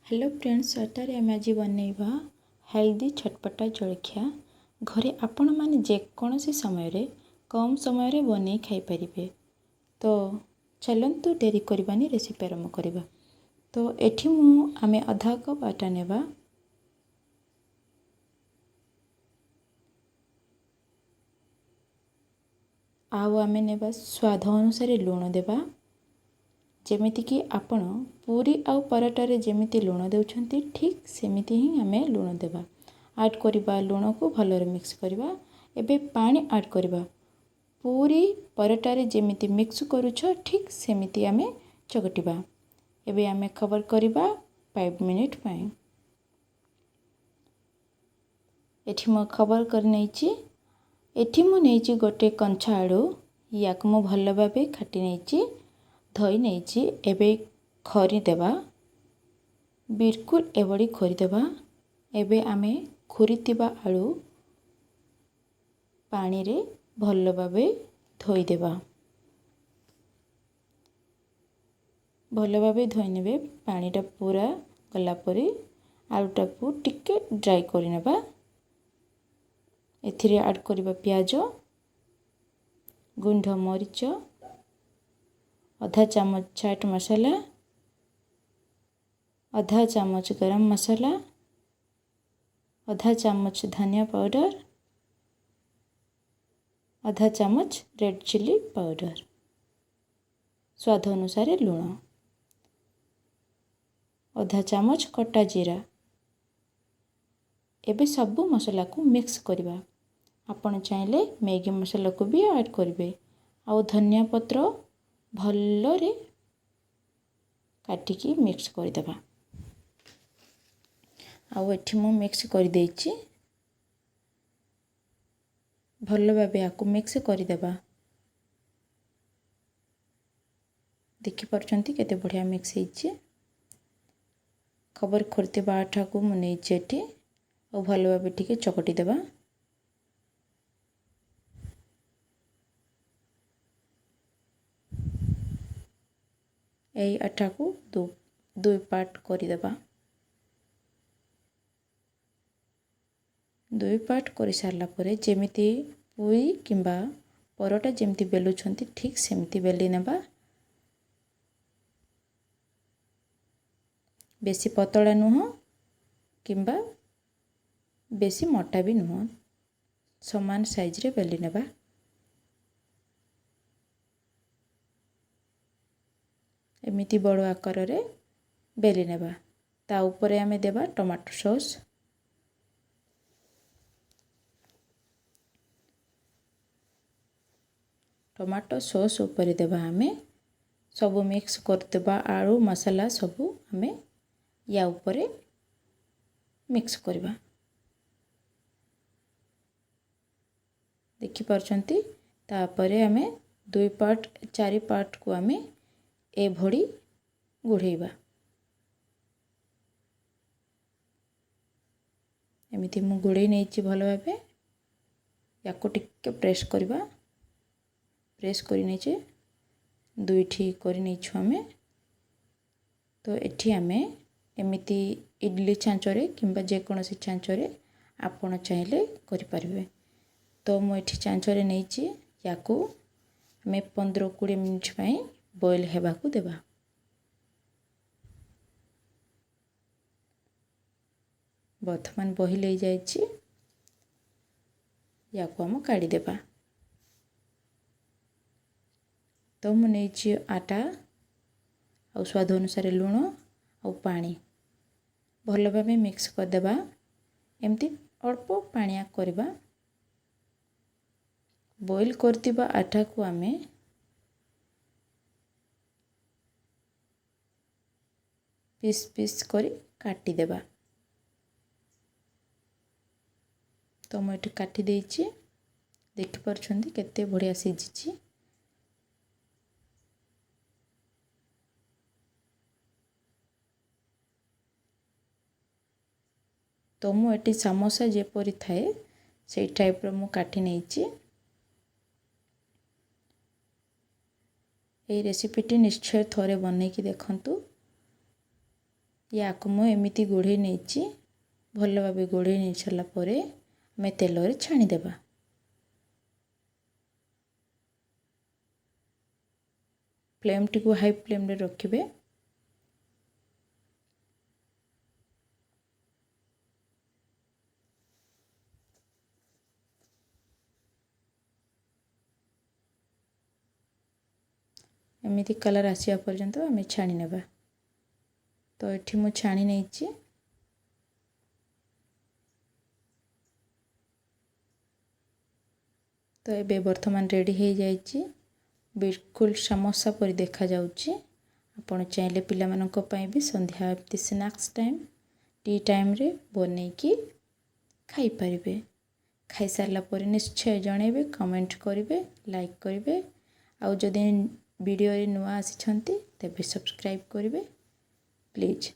Hello friends Atre आम आज बनइबा healthy छटपटा जलखिया घरे आपण माने जेकोसी समय रे कम समय रे बनै खाई परिबे। तो चलंतु डेरी करबानी रेसिपी आरंभ करबा। तो एठी मु आमे आधा कप आटा नेबा। आउ आमे नेबा स्वाद अनुसार लूण देबा। जेमिति कि आपण पूरी आउ पराटारे जेमिति लूण देउछंती ठीक सेमिति ही आमे लूण देबा। ऐड करबा लूण को भलरे मिक्स करबा। एबे पानी ऐड करबा। पूरी पराटारे जेमिति मिक्स करूछ ठीक सेमिति आमे चगटिबा। एबे आमे कवर करबा 5 मिनिट पई। एठी म कवर कर नैची। एठी मु नैची गोटे कंछा आड़ू याक मु भल भाबे खाटी नैची धोई नैची। एबे खरी देबा बिल्कुल एबडी खरी देबा। एबे आमे खुरीतिबा आलू पानी रे भल भाबे धोई देबा। भल भाबे धोई नेबे पानीटा पूरा गला परे आलूटा को टिके ड्राई करि नेबा। एथिरे ऐड करबा प्याज गुंड मरीच आधा चामच चाट मसाला आधा चामच गरम मसाला आधा चामच धनिया पाउडर आधा चामच रेड चिली पाउडर स्वाद अनुसार लूण आधा चामच कटा जीरा। एबे सबु मसला को मिक्स करबा। आपण चाहिले मैगी मसाला को भी ऐड करिवे। आउ धनिया पत्र भल्लरे काटिकी मिक्स कर देबा। आउ एठी मु मिक्स कर देइछि। भल्ल भाबे आकु मिक्स कर देबा। देखि परछंती केते बढ़िया मिक्स हेछि। खबर करते आटा को मु नेइछि एठी और भल्ल भाबे ठीक चकटी देबा। एई आटा को दो पार्ट करि देबा। दुई पार्ट कर सारला परे जेमिति पुई किंबा परोटा जेमिति बेलुछंती ठीक सेमिति बेली नेबा। बेसी पतला नुह किंबा बेसी मोटा भी नुह समान साइज रे बेली नेबा। एमिति बड़ आकार रे बेली नेबा। ता ऊपरे आमे देबा टमाटो सॉस टमाटो सॉस ऊपर देबा। आमे सबु मिक्स कर देबा। आलू मसाला सबु आमे या ऊपर मिक्स करबा। देखि परछंती तापरे आमे 2 पार्ट 4 पार्ट को आमे ए भड़ी गुढ़ेबा। एमिति मु गुड़े नैछि भल भाबे। याको टिके प्रेस करबा। प्रेस करि नैछि दुईठी करि नैछु आमे। तो एठी आमे एमिति इडली छांचरे किंबा जे कोनोसी छांचरे आपण चाहिले करि परिबे। तो मु एठी छांचरे नैछि याको आमे 15-20 मिनिट पई बॉईल हेबा को देबा। वर्तमान बॉईल हो जाइछि याको हम काढ़ी देबा। तो मु नैछि आटा और स्वाद अनुसार लूण और पानी भल भाबे मिक्स कर देबा। एमती अल्प पानिया करबा। बॉईल करतिबा आटा को आमे पीस पीस करी काटी देबा। तो मु एठी काटी देइछि। देखि परछंती केते बढ़िया सिझिछि। तो मु एटी समोसा जेपरि थाए से टाइप रो मु काटी नैछि। ए रेसिपीटी निश्चय थोरे बनै कि देखंतु। ୟାକୁ ମୁଁ ଏମିତି ଘୋଡ଼େଇ ନେଇଛି। ଭଲ ଭାବେ ଘୋଡ଼େଇ ନେଇ ସାରିଲା ପରେ ଆମେ ତେଲରେ ଛାଣିଦେବା। ଫ୍ଲେମ୍ଟିକୁ ହାଇ ଫ୍ଲେମ୍ରେ ରଖିବେ। ଏମିତି କଲର୍ ଆସିବା ପର୍ଯ୍ୟନ୍ତ ଆମେ ଛାଣି ନେବା। ତ ଏଠି ମୁଁ ଛାଣି ନେଇଛି। ତ ଏବେ ବର୍ତ୍ତମାନ ରେଡ଼ି ହେଇଯାଇଛି। ବିଲକୁଲ ସମୋସା ପରି ଦେଖାଯାଉଛି। ଆପଣ ଚାହିଁଲେ ପିଲାମାନଙ୍କ ପାଇଁ ବି ସନ୍ଧ୍ୟା ଏମିତି ସ୍ନାକ୍ସ ଟାଇମ୍, ଟି ଟାଇମ୍ରେ ବନେଇକି ଖାଇପାରିବେ। ଖାଇସାରିଲା ପରେ ନିଶ୍ଚୟ ଜଣାଇବେ, କମେଣ୍ଟ କରିବେ, ଲାଇକ୍ କରିବେ। ଆଉ ଯଦି ଭିଡ଼ିଓରେ ନୂଆ ଆସିଛନ୍ତି ତେବେ ସବସ୍କ୍ରାଇବ୍ କରିବେ ପ୍ଲିଜ୍।